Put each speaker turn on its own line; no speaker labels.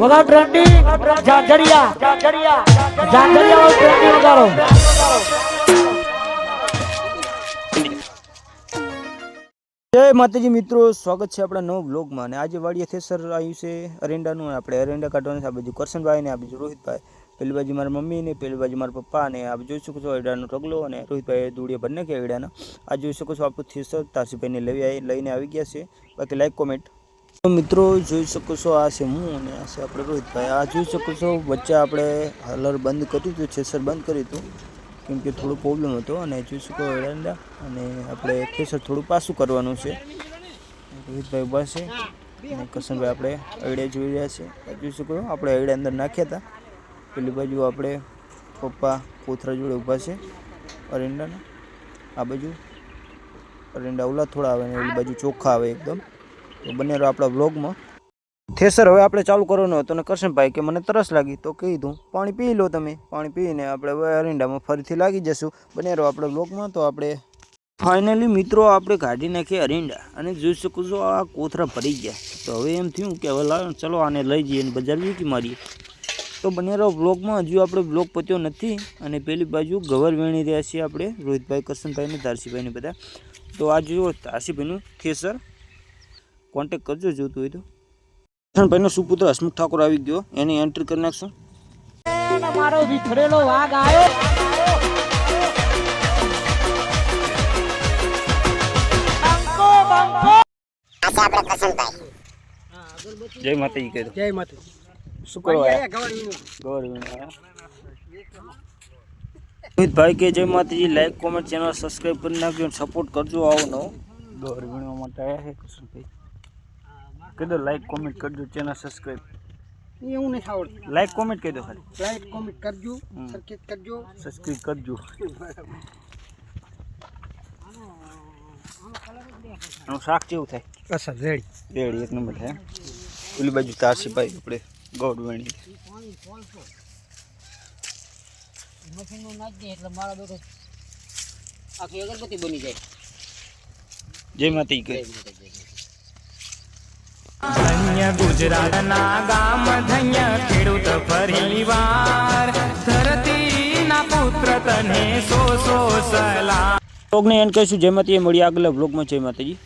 વગા trendy જાજરિયા જાજરિયા trendy વગાડો।
जय माताजी मित्रों, स्वागत है अपना नव ब्लॉग में। आज वाड़िया थेसर आयु से अरेंडानु આપણે અરેંડા કાઢવાના આ બાજુ કરશનભાઈ ને આ બાજુ રોહિતભાઈ, પેલી બાજુ મારા મમ્મી ને પેલી બાજુ મારા પપ્પા ને આ જોઈ શકો છો એડાનો ઢગલો અને રોહિતભાઈ દૂડિયા બંને કે એડાના આ જોઈ શકો છો આપણું થેસર તારસીભાઈ ને લઈને આવી ગયા છે। બાકી લાઈક કોમેન્ટ તો મિત્રો જોઈ શકો છો આ છે હું અને આ છે આપણે રોહિતભાઈ। આ જોઈ શકો છો વચ્ચે આપણે હલર બંધ કર્યું હતું, થેસર બંધ કર્યું હતું કેમ કે થોડો પ્રોબ્લેમ હતો અને જોઈ શકો એરંડા અને આપણે થેસર થોડું પાછું કરવાનું છે। રોહિતભાઈ ઊભા છે અને કરશનભાઈ આપણે અયડે જોઈ રહ્યા છે। જોઈ શકો આપણે અયડે અંદર નાખ્યા હતા, પેલી બાજુ આપણે પપ્પા કોથરા જોડે ઊભા છે અરેંડાના, આ બાજુ અરેંડા ઓલા થોડા આવે ને ઓલી બાજુ ચોખ્ખા આવે એકદમ। તો બંને આપણા વ્લોગમાં થેસર હવે આપણે ચાલુ કરવાનું હતું અને કરશનભાઈ કે મને તરસ લાગી તો કીધું પાણી પી લો તમે, પાણી પીને આપણે અરેંડામાં ફરીથી લાગી જશું। બને રહો આપણા બ્લોગમાં। તો આપણે ફાઇનલી મિત્રો આપણે કાઢી નાખીએ અરેંડા અને જોઈ શકો છો આ કોથરા ભરી ગયા। તો હવે એમ થયું કે હવે લાવો ચલો આને લઈ જઈએ અને બજાર વેચી મારીએ। તો બને રહો બ્લોગમાં। હજુ આપણે બ્લોગ પત્યો નથી અને પેલી બાજુ ગવર વેણી રહ્યા છીએ આપણે રોહિતભાઈ, કરશનભાઈ ને ધારસીભાઈ ને બધા। તો આ જુઓ ધારસીભાઈનું થેસર, કોન્ટેક કરજો જોતું હોય તો। ભાઈનો સુપુત્ર હસમુખ ઠાકોર આવી ગયો, એની એન્ટ્રી કરી નાખશું।
મારો વિખરેલો વાઘ આવ્યો।
જય માતાજી કહી દો।
જય માતા।
શું કરવા રોહિતભાઈ કે જય માતાજી, લાઈક કોમેન્ટ ચેનલ સબસ્ક્રાઈબ કરી નાખજો અને સપોર્ટ કરજો। આવો નવો ગોર વીણવા માટે આવ્યા છે કરશનભાઈ, કહી દો લાઈક કોમેન્ટ કરજો, ચેનલ સબસ્ક્રાઈબ
એવું નહીં આવડતું,
લાઈક કોમેન્ટ કહી દો ખાલી,
લાઈક કોમેન્ટ કરજો,
સબસ્ક્રાઈબ કરજો। આનું શાક કેવું થાય?
અસલ રેડી
રેડી એક નંબર થાય। ઓલી બાજુ તારસીભાઈ આપણે ગોળ વેણી
મશીનમાં નાખી દે એટલે મારા બેટો આખી અગરબત્તી બની જાય।
જય માતાજી કહી।
ધન્ય ગુજરાતના ગામ, ધન્ય ખેડૂત પરિવાર, ધરતીના પુત્ર તને સો સલામ।
બ્લોગને એન્ડ કરીશું। જય માતાજી, મળીએ આગલા બ્લોગમાં। જય માતાજી।